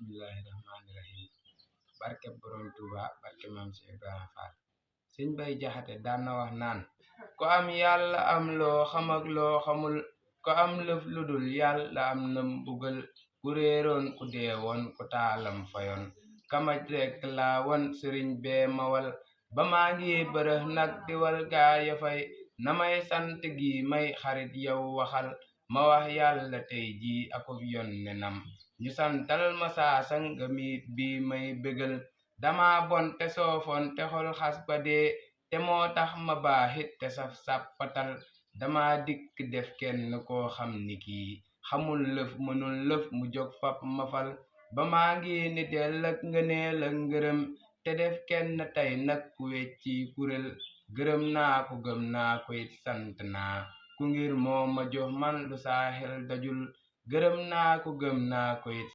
bismillahirrahmanirrahim. Barke borom Tuuba barke maam Cheikh Ibrahima Fall. Sëñ Bay Jaxate daan na wax naan ko am yàlla am loo xam ak loo xamul, ko am lëf ludul yàlla am na mbugal, ku réeroon ku deewoon ku taalam fayoon, kamaj rekk laa won sëriñ bee mawal, ba maa ngi bërëx nag di wal gaaya fay, na may sant gi may xarit yow waxal, ma wax yàlla tey ji akub yonnenam, ñu santal ma saa sanga mi bi may bégal, dama bon te soofoon te xol xas ba dee, te moo tax ma baaxit te saf sàppatal, dama dikk def kenn koo xam ni kii xamul lëf mënul lëf mu jóg fab ma fal, ba maa ngi ni dell ak ngëneel ak ngërëm, te def kenn tey nag ku wecci kurél, gërëm naa ko gëm naa ko it sant naa ku ngir moo ma jox man lu saa xel dajul, gërëm naa ko gëm naa ko it